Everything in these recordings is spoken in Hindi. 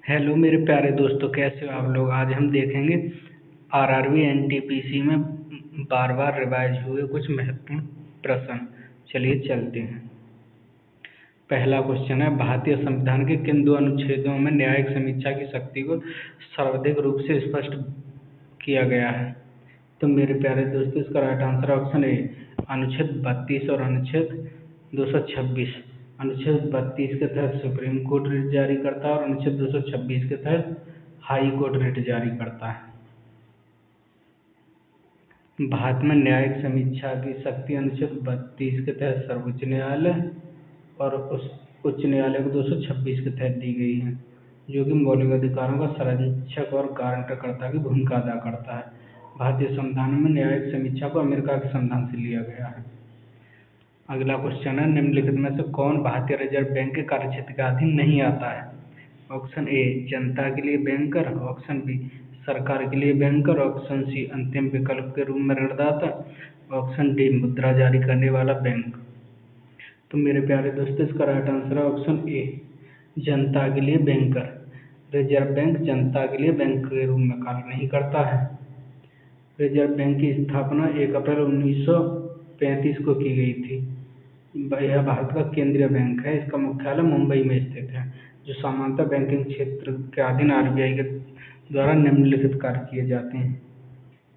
हेलो मेरे प्यारे दोस्तों, कैसे हो आप लोग। आज हम देखेंगे आरआरबी एनटीपीसी में बार बार रिवाइज हुए कुछ महत्वपूर्ण प्रश्न। चलिए चलते हैं। पहला क्वेश्चन है, भारतीय संविधान के किन दो अनुच्छेदों में न्यायिक समीक्षा की शक्ति को सर्वाधिक रूप से स्पष्ट किया गया है। तो मेरे प्यारे दोस्तों, इसका राइट आंसर ऑप्शन ए, अनुच्छेद 32 और अनुच्छेद 226। अनुच्छेद 32 के तहत सुप्रीम कोर्ट रिट जारी करता है और अनुच्छेद 226 के तहत हाई कोर्ट रिट जारी करता है। भारत में न्यायिक समीक्षा की शक्ति अनुच्छेद 32 के तहत सर्वोच्च न्यायालय और उस उच्च न्यायालय को 226 के तहत दी गई है, जो कि मौलिक अधिकारों का संरक्षक और गारंटरकर्ता की भूमिका अदा करता है। भारतीय संविधान में न्यायिक समीक्षा को अमेरिका के संविधान से लिया गया है। अगला क्वेश्चन है, निम्नलिखित में से कौन भारतीय रिजर्व बैंक के कार्यक्षेत्र के अधीन नहीं आता है। ऑप्शन ए, जनता के लिए बैंकर। ऑप्शन बी, सरकार के लिए बैंकर। ऑप्शन सी, अंतिम विकल्प के रूप में ऋणदाता। ऑप्शन डी, मुद्रा जारी करने वाला बैंक। तो मेरे प्यारे दोस्तों, इसका राइट आंसर है ऑप्शन ए, जनता के लिए बैंकर। रिजर्व बैंक जनता के लिए बैंक के रूप में कार्य नहीं करता है। रिजर्व बैंक की स्थापना 1 अप्रैल 1935 को की गई थी। यह भारत का केंद्रीय बैंक है। इसका मुख्यालय मुंबई में स्थित है, जो सामान्यतः बैंकिंग क्षेत्र के अधीन आरबीआई के द्वारा निम्नलिखित कार्य किए जाते हैं।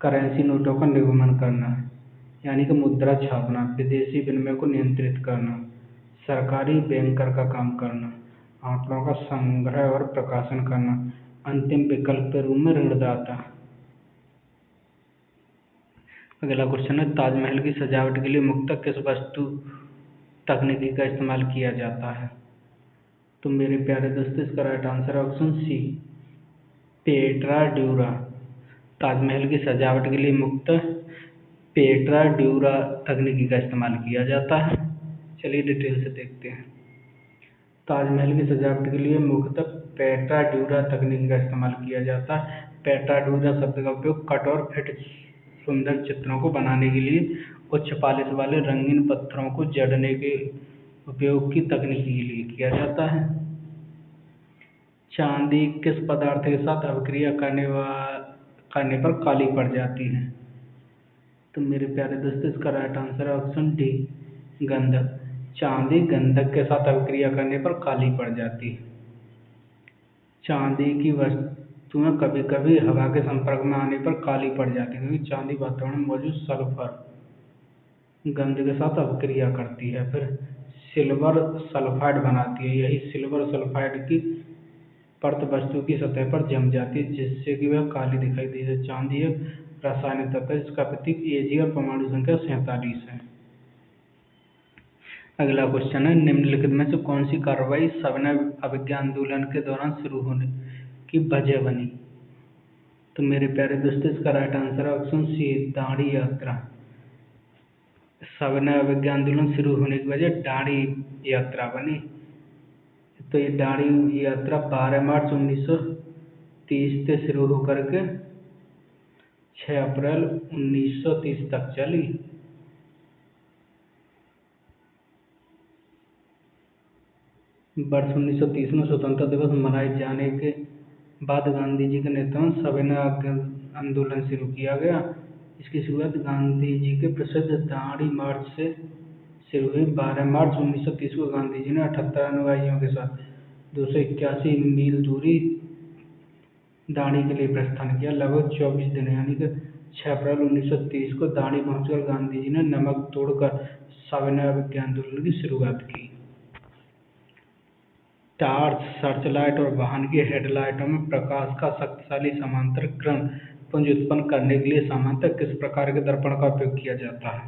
करेंसी नोटों का निगमन करना, यानी कि मुद्रा छापना, विदेशी विनिमय को नियंत्रित करना, सरकारी बैंकर का काम करना, आंकड़ों का संग्रह और प्रकाशन करना, अंतिम विकल्प के रूप में ऋणदाता। अगला क्वेश्चन है, ताजमहल की सजावट के लिए मुख्यतः किस वस्तु तकनीकी का इस्तेमाल किया जाता है। तो मेरे प्यारे दोस्तों, इसका राइट आंसर है option C, pietra dura. Taj Mahal की सजावट के लिए मुख्यतः पेट्रा ड्यूरा तकनीकी का इस्तेमाल किया जाता है। चलिए डिटेल से देखते हैं। ताजमहल की सजावट के लिए मुख्यतः पेट्रा ड्यूरा तकनीकी का इस्तेमाल किया जाता है। पेट्रा ड्यूरा शब्द का उपयोग कट और फिट सुंदर चित्रों को बनाने के लिए उच्च पॉलिश वाले रंगीन पत्थरों को जड़ने के उपयोग की तकनीक के लिए किया जाता है। चांदी किस पदार्थ के साथ अभिक्रिया करने पर काली पड़ जाती है। तो मेरे प्यारे दोस्तों, इसका राइट आंसर है ऑप्शन डी, गंधक। चांदी गंधक के साथ अभिक्रिया करने पर काली पड़ जाती है। चांदी की वस्तुएं कभी कभी हवा के संपर्क में आने पर काली पड़ जाती है, क्योंकि चांदी वातावरण में मौजूद सल्फर गंध के साथ अभिक्रिया करती है, फिर सिल्वर सल्फाइड बनाती है। यही सिल्वर सल्फाइड की परत वस्तु की सतह पर जम जाती है, जिससे कि वह काली दिखाई देती है। चांदी एक रासायनिक तत्व है जिसका प्रतीक Ag और परमाणु संख्या 47 है। अगला क्वेश्चन है, निम्नलिखित में से कौन सी कार्रवाई सविनय अवज्ञा आंदोलन के दौरान शुरू होने की वजह बनी। तो मेरे प्यारे दोस्तों, इसका राइट आंसर है ऑप्शन सी, दांडी यात्रा। सविनय अवज्ञा आंदोलन शुरू होने की वजह दांडी यात्रा बनी। तो ये दांडी यात्रा 12 मार्च 1930 से शुरू होकर के 6 अप्रैल 1930 तक चली। वर्ष 1930 में स्वतंत्रता दिवस मनाए जाने के बाद गांधी जी के नेतृत्व में सविनय आंदोलन शुरू किया गया। इसकी शुरुआत गांधी जी के प्रसिद्ध दांडी मार्च से शुरू हुई। 12 मार्च 1930 को गांधी जी ने 78 अनुयायियों के साथ 281 मील दूरी दांडी के लिए प्रस्थान किया। लगभग 24 दिन यानी कि 6 अप्रैल 1930 को दांडी पहुंचकर गांधी जी ने नमक तोड़कर सविनय अवज्ञा आंदोलन की शुरुआत की। टॉर्च, सर्चलाइट और वाहन की हेडलाइटों में प्रकाश का शक्तिशाली समांतर किरण पुंज उत्पन्न करने के लिए सामान्यतः किस प्रकार के दर्पण का उपयोग किया जाता है।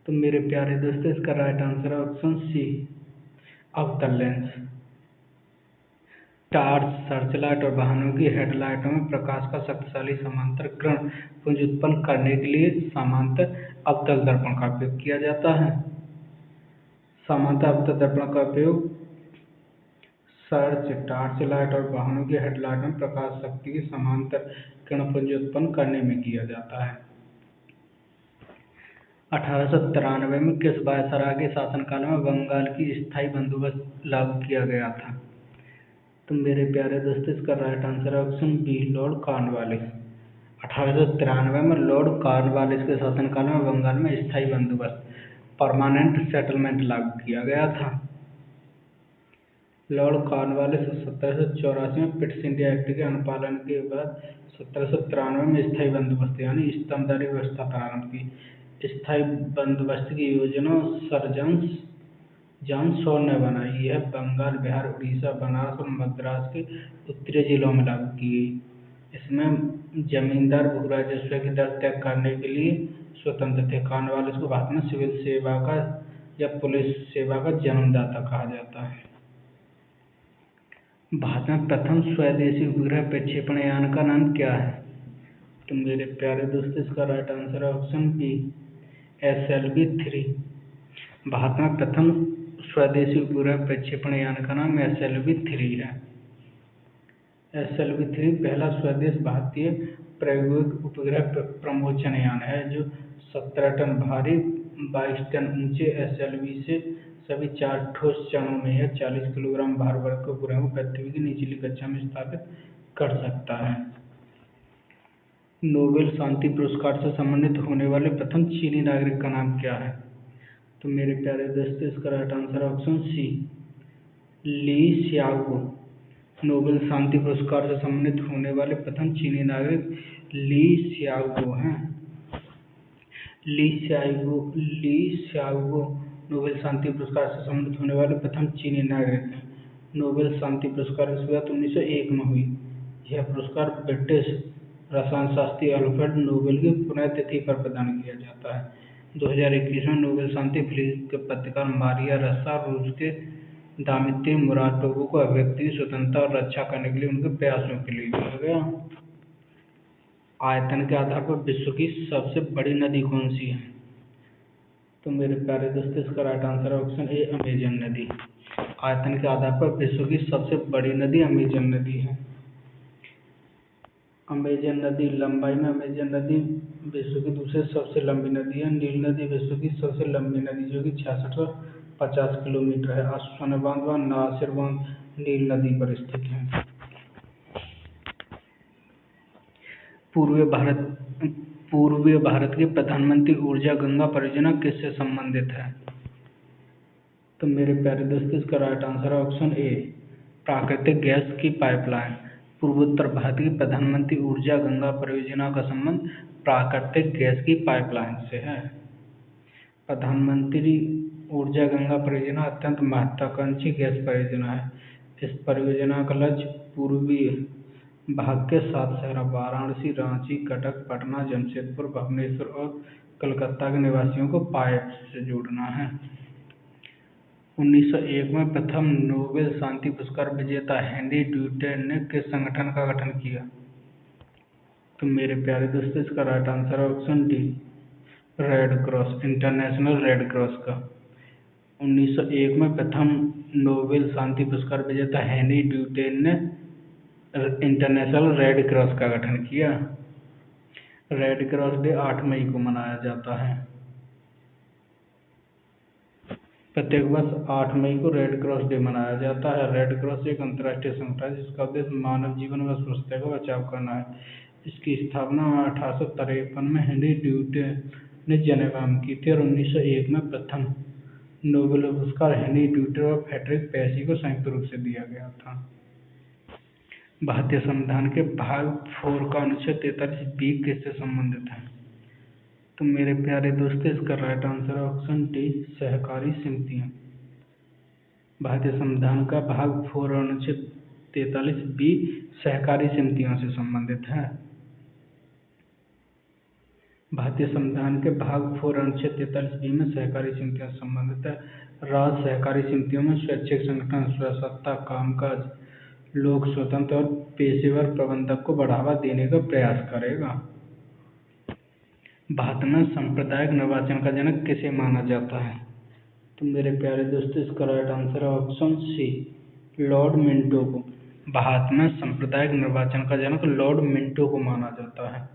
तो मेरे प्यारे दोस्तों, इसका राइट आंसर है ऑप्शन सी, अवतल लेंस। टॉर्च, सर्चलाइट और वाहनों की हेडलाइटों में प्रकाश का शक्तिशाली समांतर किरण पुंज उत्पन्न करने के लिए सामान्यतः अवतल दर्पण का उपयोग किया जाता है। सामान्यतः अवतल दर्पण का उपयोग सर्च, टॉर्च लाइट और वाहनों की हेडलाइट में प्रकाश शक्ति की समांतर किरणपुंज उत्पन्न करने में किया जाता है। 1893 में किस वायसराय के शासनकाल में बंगाल की स्थायी बंदोबस्त लागू किया गया था। तो मेरे प्यारे दोस्तों इसका राइट आंसर है ऑप्शन बी, लॉर्ड कॉर्नवालिस। 1893 में लॉर्ड कॉर्नवालिस के शासनकाल में बंगाल में स्थायी बंदोबस्त परमानेंट सेटलमेंट लागू किया गया था। लॉर्ड कॉर्नवालिस 1784 में पिट्स इंडिया एक्ट के अनुपालन के बाद 1793 में स्थायी बंदोबस्त यानी स्तंभदारी व्यवस्था प्रारंभ की। स्थायी बंदोबस्त की योजना सर जॉन शॉ ने बनाई। यह बंगाल, बिहार, उड़ीसा, बनारस और मद्रास के उत्तरी जिलों में लागू की गई। इसमें जमींदार भू राजस्व की दर तय करने के लिए स्वतंत्र थे। कॉर्नवालिस को भारत में सिविल सेवा का या पुलिस सेवा का जन्मदाता कहा जाता है। भारत में प्रथम स्वदेशी उपग्रह प्रक्षेपण यान का नाम क्या है? तो मेरे प्यारे दोस्तों इसका राइट आंसर है ऑप्शन बी, SLV-3। भारत में प्रथम स्वदेशी उपग्रह प्रक्षेपण यान का नाम SLV-3 है। SLV-3 पहला स्वदेश भारतीय प्रायोगिक उपग्रह प्रमोचन यान है जो 17 टन भारी 22 टन ऊंचे SLV से सभी 4 ठोस चरणों में या 40 किलोग्राम भार वर्ग के उपग्रह को पृथ्वी की निचली कक्षा में स्थापित कर सकता है। नोबेल शांति पुरस्कार से सम्मानित होने वाले प्रथम चीनी नागरिक का नाम क्या है? तो मेरे प्यारे दोस्तों इसका राइट आंसर है ऑप्शन सी, ली सियाओगो। नोबेल शांति पुरस्कार से सम्मानित होने वाले प्रथम चीनी नागरिक ली सियाओगो हैं। ली सियाओगो नोबेल शांति पुरस्कार से सम्मानित होने वाले प्रथम चीनी नागरिक हैं। नोबेल शांति पुरस्कार की शुरुआत 1901 में हुई। यह पुरस्कार ब्रिटिश रसायन शास्त्री अल्फ्रेड नोबेल की पुण्यतिथि पर प्रदान किया जाता है। 2021 में नोबेल शांति फिलिप्स के पत्रकार मारिया रस्सा और रूस के दामित्री मुराटोवो को अभिव्यक्ति की स्वतंत्रता और रक्षा करने के लिए उनके प्रयासों के लिए दिया गया। आयतन के आधार पर विश्व की सबसे बड़ी नदी कौन सी है? तो मेरे प्यारे दोस्तों इसका राइट आंसर है ऑप्शन ए, अमेजन नदी। आयतन के आधार पर विश्व की सबसे बड़ी नदी अमेजन नदी है। अमेजन नदी लंबाई में अमेजन नदी विश्व की दूसरी सबसे लंबी नदी है। नील नदी विश्व की सबसे लंबी नदी जो कि 6650 किलोमीटर है। आसुआन बांध व नासिर बांध नील नदी पर स्थित है। पूर्वी भारत की प्रधानमंत्री ऊर्जा गंगा परियोजना किससे संबंधित है? तो मेरे प्यारे दोस्तों इसका राइट आंसर है ऑप्शन ए, प्राकृतिक गैस की पाइपलाइन। पूर्वोत्तर भारत की प्रधानमंत्री ऊर्जा गंगा परियोजना का संबंध प्राकृतिक गैस की पाइपलाइन से है। प्रधानमंत्री ऊर्जा गंगा परियोजना अत्यंत महत्वाकांक्षी गैस परियोजना है। इस परियोजना का लक्ष्य पूर्वी भाग के 7 शहरों वाराणसी, रांची, कटक, पटना, जमशेदपुर, भुवनेश्वर और कलकत्ता के निवासियों को पाइप से जोड़ना है। 1901 में प्रथम नोबेल शांति पुरस्कार विजेता हेनरी ड्यूटेन ने किस संगठन का गठन किया? तो मेरे प्यारे दोस्तों इसका राइट आंसर है option D, red cross, international red cross का। 1901 में प्रथम नोबेल शांति पुरस्कार विजेता हेनरी ड्यूटेन ने इंटरनेशनल रेड क्रॉस का गठन किया। रेड क्रॉस डे 8 मई को मनाया जाता है। प्रत्येक वर्ष 8 मई को रेड क्रॉस डे मनाया जाता है। रेड क्रॉस एक अंतर्राष्ट्रीय संगठन है जिसका उद्देश्य मानव जीवन व स्वच्छता का बचाव करना है। इसकी स्थापना 1853 में हेनरी ड्यूटेन ने जेनेवा में की थी और 1901 में प्रथम नोबेल पुरस्कार हेनरी ड्यूटेन और फ्रेडरिक पेसी को संयुक्त रूप से दिया गया था। भारतीय संविधान के भाग 4 का अनुच्छेद 43B किससे संबंधित है? तो मेरे प्यारे दोस्तों इसका राइट आंसर है ऑप्शन डी, सहकारी समितियां। भारतीय संविधान का भाग 4 अनुच्छेद 43B सहकारी समितियों से संबंधित है। भारतीय संविधान के भाग 4 अनुच्छेद 43B में सहकारी समितियों से संबंधित है। राज्य सहकारी समितियों में स्वैच्छिक संगठन, स्वसत्ता, कामकाज, लोक स्वतंत्र और पेशेवर प्रबंधन को बढ़ावा देने का प्रयास करेगा। भारत में सांप्रदायिक निर्वाचन का जनक किसे माना जाता है? तो मेरे प्यारे दोस्तों इसका राइट आंसर है ऑप्शन सी, लॉर्ड मिंटो को। भारत में सांप्रदायिक निर्वाचन का जनक लॉर्ड मिंटो को माना जाता है।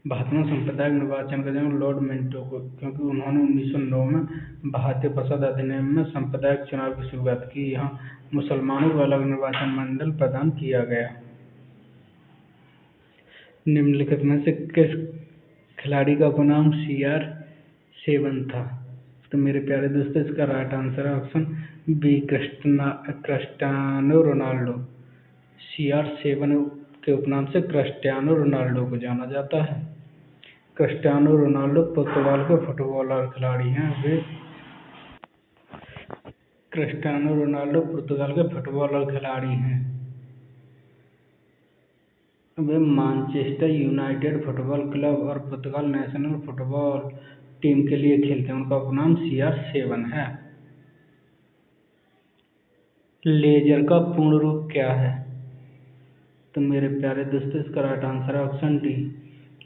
भारत में सांप्रदायिक निर्वाचन का जन्म लॉर्ड मिंटो को, क्योंकि उन्होंने 1909 में भारतीय प्रसाद अधिनियम में सांप्रदायिक चुनाव की शुरुआत की। यहाँ मुसलमानों को अलग निर्वाचन मंडल प्रदान किया गया। निम्नलिखित में से किस खिलाड़ी का उपनाम CR7 था? तो मेरे प्यारे दोस्तों, इसका राइट आंसर है option B, Cristiano Ronaldo. CR7 के उपनाम से क्रिस्टियानो रोनाल्डो को जाना जाता है। क्रिस्टियानो रोनाल्डो पुर्तगाल के फुटबॉलर खिलाड़ी हैं। क्रिस्टियानो रोनाल्डो पुर्तगाल के फुटबॉलर खिलाड़ी हैं। वे मैनचेस्टर यूनाइटेड फुटबॉल क्लब और पुर्तगाल नेशनल फुटबॉल टीम के लिए खेलते हैं। उनका उपनाम CR7 है। लेजर का पूर्ण रूप क्या है? तो मेरे प्यारे दोस्तों, इसका राइट आंसर है option D,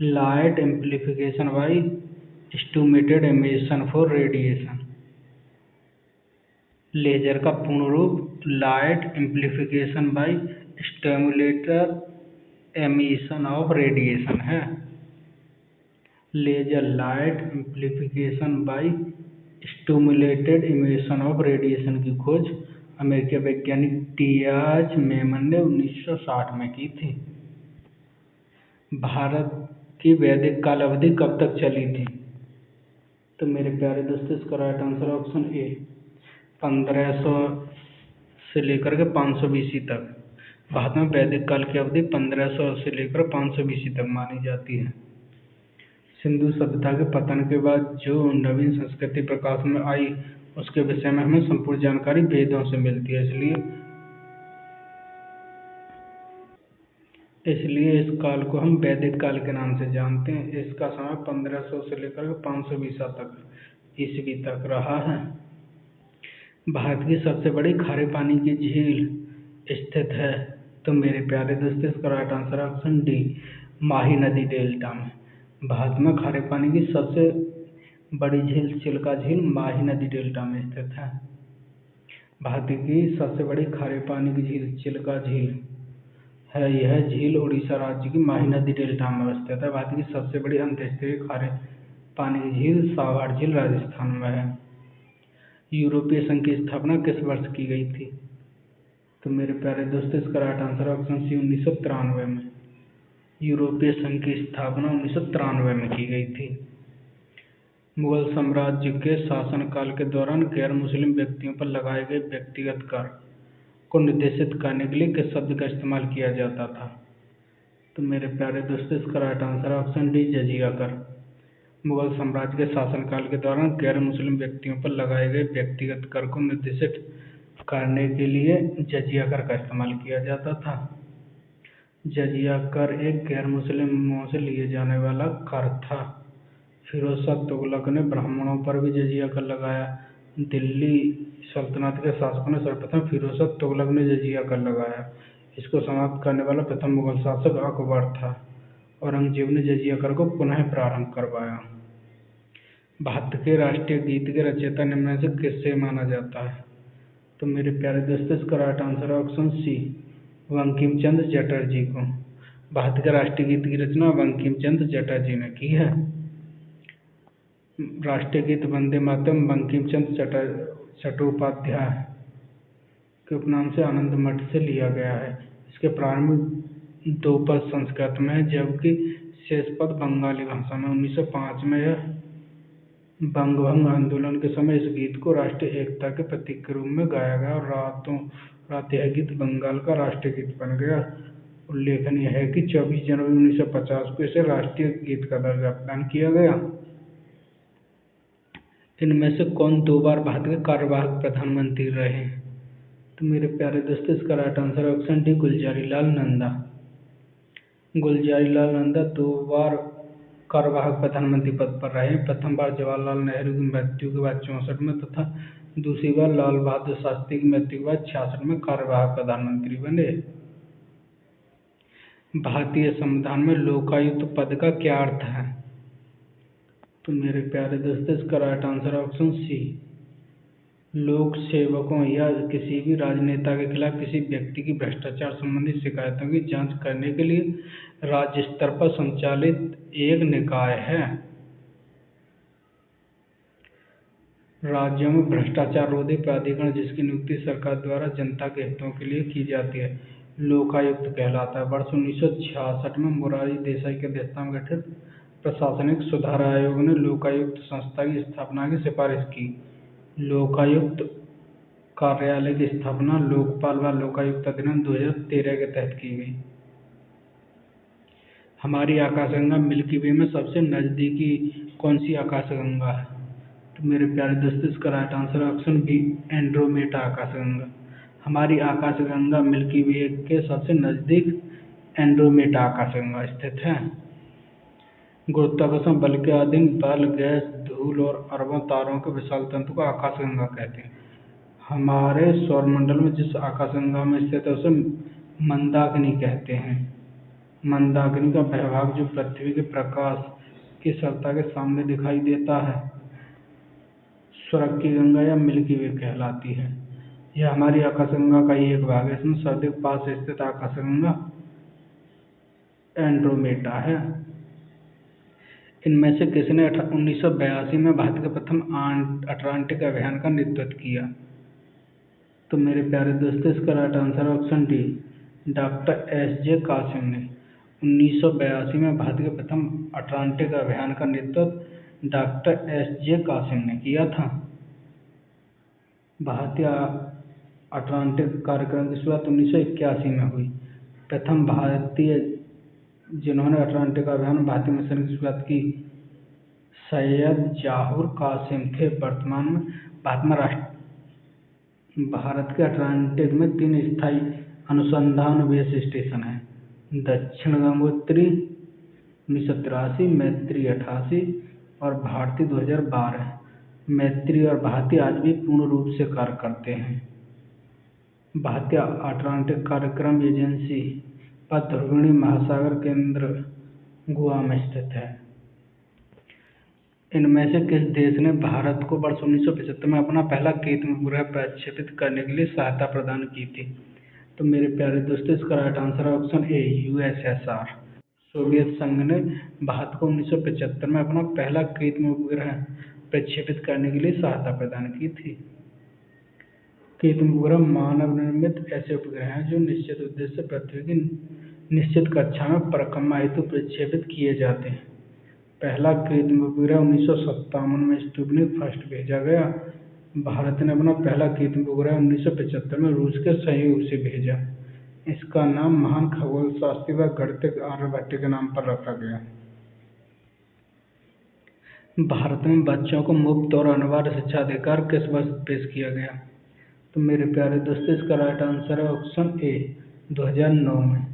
light amplification by stimulated emission for radiation. Laser का पूर्ण रूप light amplification by stimulated emission of radiation है। Laser light amplification by stimulated emission of radiation की खोज अमेरिकी वैज्ञानिक डियाज मेमन ने 1960 में की थी। भारत की वैदिक काल अवधि कब तक चली थी? तो मेरे प्यारे दोस्तों, इसका राइट आंसर ऑप्शन ए, 1500 से लेकर के 500 BC तक। भारत में वैदिक काल की अवधि 1500 से लेकर 500 BC तक मानी जाती है। सिंधु सभ्यता के पतन के बाद जो नवीन संस्कृति प्रकाश में आई, उसके विषय में हमें संपूर्ण जानकारी वेदों से मिलती है। इसलिए इस काल को हम वैदिक काल के नाम से जानते हैं। इसका समय 1500 से लेकर 500 ईस्वी तक रहा है। भारत की सबसे बड़ी खारे पानी की झील स्थित है। तो मेरे प्यारे दोस्तों, इसका राइट आंसर ऑप्शन डी, माही नदी डेल्टा में। भारत में खारे पानी की सबसे बड़ी झील चिल्का झील माही नदी डेल्टा में स्थित है। भारत की सबसे बड़ी खारे पानी की झील चिल्का झील है। यह झील उड़ीसा राज्य की माही नदी डेल्टा में स्थित है। भारत की सबसे बड़ी अंतर्राष्ट्रीय खारे पानी की झील सावर झील राजस्थान में है। यूरोपीय संघ की स्थापना किस वर्ष की गई थी? तो मेरे प्यारे दोस्तों, इसका राइट आंसर ऑप्शन सी, 1993 में। यूरोपीय संघ की स्थापना 1993 में की गई थी। मुगल साम्राज्य के शासनकाल के दौरान गैर मुस्लिम व्यक्तियों पर लगाए गए व्यक्तिगत कर को निर्देशित करने के लिए किस शब्द का इस्तेमाल किया जाता था? तो मेरे प्यारे दोस्तों, इसका राइट आंसर ऑप्शन डी, जजिया कर। मुगल साम्राज्य के शासनकाल के दौरान गैर मुस्लिम व्यक्तियों पर लगाए गए व्यक्तिगत कर को निर्देशित करने के लिए जजिया कर का इस्तेमाल किया जाता था। जजिया कर एक गैर मुस्लिमों से लिए जाने वाला कर था। फिरोज शाह तुगलक ने ब्राह्मणों पर भी जजिया कर लगाया। दिल्ली सल्तनत के शासकों ने सर्वप्रथम फिरोज शाह तुगलक ने जजिया कर लगाया। इसको समाप्त करने वाला प्रथम मुगल शासक अकबर था। औरंगजेब ने जजिया कर को पुनः प्रारंभ करवाया। भारत के राष्ट्रीय गीत के रचयिता निम्न में से किससे माना जाता है? तो मेरे प्यारे दोस्तों, इसका right answer option C, Bankim Chandra Chatterjee को। भारत के राष्ट्रीय गीत की रचना बंकिम चंद्र चटर्जी ने की है। राष्ट्रीय गीत वंदे मातरम बंकिम चंद्र चट्टोपाध्याय के उपनाम से आनंद मठ से लिया गया है। इसके प्रारंभिक 2 पद संस्कृत में है, जबकि शेष पद बंगाली भाषा में। 1905 में यह बंगभंग आंदोलन के समय इस गीत को राष्ट्रीय एकता के प्रतीक के रूप में गाया गया और रातों रात यह गीत बंगाल का राष्ट्रीय गीत बन गया। उल्लेखनीय है कि 24 जनवरी 1950 को इसे राष्ट्रीय गीत का दर्जा प्रदान किया गया। इनमें से कौन 2 बार भारत के कार्यवाहक प्रधानमंत्री रहे? तो मेरे प्यारे दोस्तों, इसका right answer option D, Gulzari Lal Nanda. Gulzari Lal Nanda 2 बार कार्यवाहक प्रधानमंत्री पद पर रहे। प्रथम बार जवाहरलाल नेहरू की मृत्यु के बाद 64 में तथा दूसरी बार लाल बहादुर शास्त्री की मृत्यु के बाद 66 में कार्यवाहक प्रधानमंत्री बने। भारतीय संविधान में लोकायुक्त पद का क्या अर्थ है? तो मेरे प्यारे दोस्तों, इसका राइट आंसर ऑप्शन सी, लोक सेवकों या किसी भी राजनेता के खिलाफ किसी व्यक्ति की भ्रष्टाचार संबंधी शिकायतों की जांच करने के लिए राज्य स्तर पर संचालित एक निकाय है। राज्यों में भ्रष्टाचार रोधी प्राधिकरण जिसकी नियुक्ति सरकार द्वारा जनता के हितों के लिए की जाती है लोकायुक्त कहलाता है। वर्ष 1966 में मोरारजी देसाई की अध्यक्षता में गठित प्रशासनिक सुधार आयोग ने लोकायुक्त संस्था की स्थापना की सिफारिश की। लोकायुक्त कार्यालय की स्थापना लोकपाल व लोकायुक्त अधिनियम 2013 के तहत की गई। हमारी आकाशगंगा मिल्की वे में सबसे नजदीकी कौन सी आकाशगंगा है? तो मेरे प्यारे दोस्तों, इसका right answer option B Andromeda आकाशगंगा। हमारी आकाशगंगा मिल्की वे के सबसे नजदीक एंड्रोमेडा आकाशगंगा स्थित है। गुरुत्वाकर्षण बल के अधीन बल, गैस, धूल और अरबों तारों के विशाल तंतु को आकाशगंगा कहते हैं। हमारे सौरमंडल में जिस आकाशगंगा में स्थित है उसे मंदाकिनी कहते हैं। मंदाकिनी का वह भाग जो पृथ्वी के प्रकाश की सतह के सामने दिखाई देता है स्वर्ग की गंगा या मिल्की वे कहलाती है। यह हमारी आकाशगंगा का ही एक भाग है। इसमें सर्दी के पास स्थित आकाशगंगा एंड्रोमेडा है। इनमें से किसने 1982 में भारत के प्रथम अटलांटिक अभियान का नेतृत्व किया? तो मेरे प्यारे दोस्तों, इसका right answer option D doctor S J. Qasim ने 1982 में भारत के प्रथम अटलांटिक अभियान का नेतृत्व डॉक्टर एस.जे. कासिम ने किया था। भारतीय अटलांटिक कार्यक्रम की शुरुआत 1981 में हुई। प्रथम भारतीय जिन्होंने अटलांटिक अभियान में भारतीय मिशन की शुरुआत की सैयद जहूर कासिम थे। वर्तमान में भारत के अटलांटिक में 3 स्थायी अनुसंधान बेस स्टेशन हैं। दक्षिण गंगोत्री 1983, मैत्री 88 और भारती 2012। मैत्री और भारती आज भी पूर्ण रूप से कार्य करते हैं। भारतीय अटलांटिक कार्यक्रम एजेंसी पर ध्रुवीय महासागर केंद्र गोवा में स्थित है। इनमें से किस देश ने भारत को वर्ष 1975 में अपना पहला कृत्रिम उपग्रह प्रक्षेपित करने के लिए सहायता प्रदान की थी? तो मेरे प्यारे दोस्तों, इसका राइट आंसर है ऑप्शन ए यूएसएसआर। सोवियत संघ ने भारत को 1975 में अपना पहला कृत्रिम उपग्रह प्रक्षेपित करने के लिए सहायता प्रदान की थी। कृत्रिम उपग्रह मानव निर्मित ऐसे उपग्रह हैं जो निश्चित उद्देश्य से पृथ्वी की निश्चित कक्षा में परिक्रमा हेतु प्रक्षेपित किए जाते हैं। पहला कृत्रिम उपग्रह 1957 में स्पुतनिक फर्स्ट भेजा गया। भारत ने अपना पहला कृत्रिम उपग्रह 1975 में रूस के सहयोग से भेजा। इसका नाम महान खगोलशास्त्री व गणितज्ञ आर्यभट्ट के नाम पर रखा गया। भारत में बच्चों को मुफ्त और अनिवार्य शिक्षा अधिकार किस वर्ष पेश किया गया? तो मेरे प्यारे दोस्तों, इसका राइट आंसर है ऑप्शन ए 2009 में।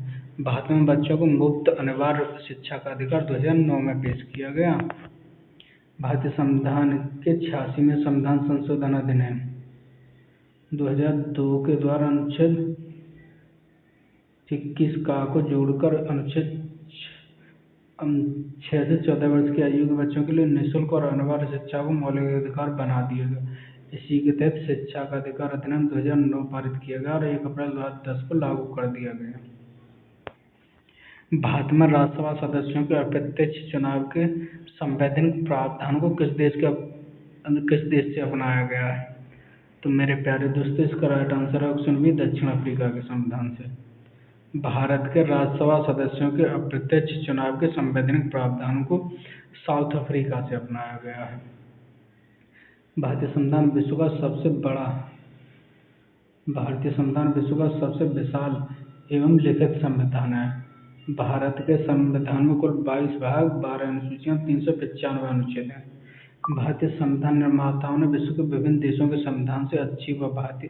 भारत में बच्चों को मुफ्त अनिवार्य शिक्षा का अधिकार 2009 में पेश किया गया। भारतीय संविधान के 86वें संविधान संशोधन अधिनियम 2002 के द्वारा अनुच्छेद 21 का को जोड़कर अनुच्छेद 6 से 14 वर्ष की आयु के बच्चों के लिए निःशुल्क और अनिवार्य शिक्षा को मौलिक अधिकार बना दिया गया। इसी के तहत शिक्षा का अधिकार अधिनियम 2009 पारित किया गया और 1 अप्रैल 2010 को लागू कर दिया गया। भारत में राज्यसभा सदस्यों के अप्रत्यक्ष चुनाव के संवैधानिक प्रावधान को किस देश से अपनाया गया है? तो मेरे प्यारे दोस्तों, इसका राइट आंसर है ऑप्शन बी दक्षिण अफ्रीका के संविधान से। भारत के राज्यसभा सदस्यों के अप्रत्यक्ष चुनाव के संवैधानिक प्रावधान को साउथ अफ्रीका से अपनाया गया है। भारतीय संविधान विश्व का सबसे विशाल एवं लिखित संविधान है। भारत के संविधान में कुल 22 भाग, 12 अनुसूचियां, 395 अनुच्छेद हैं। भारतीय संविधान निर्माताओं ने विश्व के विभिन्न देशों के संविधान से अच्छी व भारतीय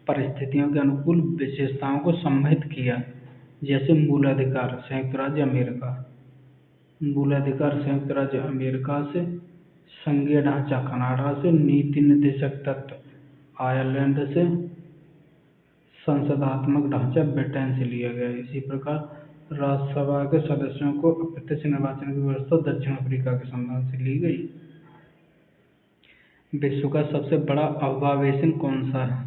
परिस्थितियों के अनुकूल विशेषताओं को सम्मिलित किया, जैसे मूलाधिकार संयुक्त राज्य अमेरिका से, संघीय ढांचा कनाडा से, नीति निर्देशक तत्व आयरलैंड से, संसदात्मक ढांचा ब्रिटेन से लिया गया। इसी प्रकार राज्यसभा के सदस्यों को अप्रत्यक्ष निर्वाचन की व्यवस्था दक्षिण अफ्रीका के संविधान से ली गई। विश्व का सबसे बड़ा अफवाह बेसिन कौन सा है?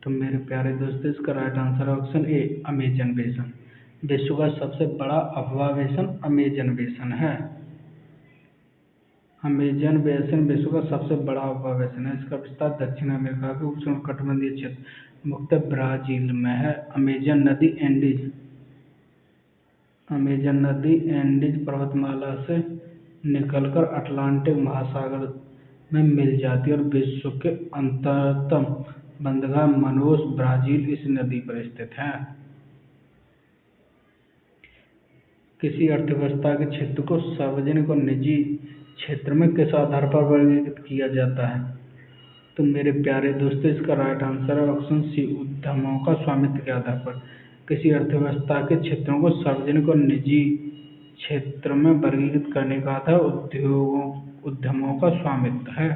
तो मेरे प्यारे दोस्तों, इसका राइट आंसर है ऑप्शन ए, अमेजन बेसिन। विश्व का सबसे बड़ा अफवाह बेसिन अमेजन बेसिन है। अमेजन बेसिन विश्व का सबसे बड़ा अफवाह बेसिन है। इसका विस्तार दक्षिण अमेरिका के उष्णकटिबंधीय क्षेत्र मुख्यतः ब्राजील में है। अमेजन नदी एंडीज पर्वतमाला से निकलकर अटलांटिक महासागर में मिल जाती है और विश्व के अंतरतम बंदरगाह मनाउस, ब्राजील इस नदी पर स्थित है। किसी अर्थव्यवस्था के क्षेत्र को सार्वजनिक और निजी क्षेत्र में किस आधार पर वर्गीकृत किया जाता है? तो मेरे प्यारे दोस्तों, इसका राइट आंसर है ऑप्शन सी, उद्यमों का स्वामित्व के आधार पर। किसी अर्थव्यवस्था के क्षेत्रों को सार्वजनिक और निजी क्षेत्र में वर्गीकृत करने का आधार उद्यमों का स्वामित्व है।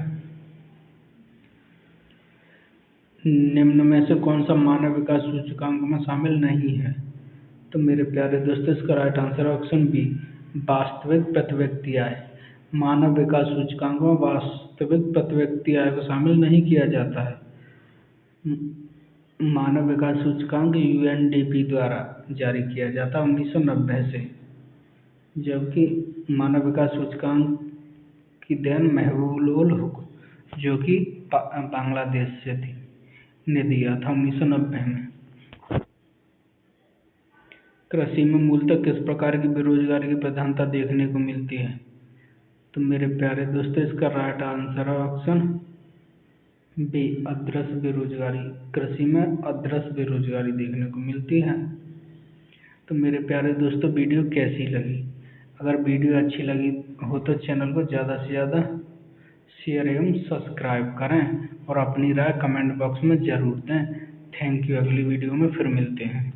निम्न में से कौन सा मानव विकास सूचकांक में शामिल नहीं है? तो मेरे प्यारे दोस्तों, इसका राइट आंसर है ऑप्शन बी, वास्तविक प्रति व्यक्ति आय। मानव विकास सूचकांक में वास्तविक प्रति व्यक्ति आय को शामिल नहीं किया जाता है। मानव विकास सूचकांक यूएनडीपी द्वारा जारी किया जाता है 1990 से, जबकि मानव विकास सूचकांक की देन महबूबुल हुक, जो कि बांग्लादेश से थी, ने दिया था 1990 में। कृषि में मूलतः किस प्रकार की बेरोजगारी की प्रधानता देखने को मिलती है? तो मेरे प्यारे दोस्तों, इसका राइट आंसर है ऑप्शन बी, अदृश्य बेरोजगारी। कृषि में अदृश्य बेरोजगारी देखने को मिलती है। तो मेरे प्यारे दोस्तों, वीडियो कैसी लगी? अगर वीडियो अच्छी लगी हो तो चैनल को ज़्यादा से ज़्यादा शेयर एवं सब्सक्राइब करें और अपनी राय कमेंट बॉक्स में ज़रूर दें। Thank you. अगली वीडियो में फिर मिलते हैं।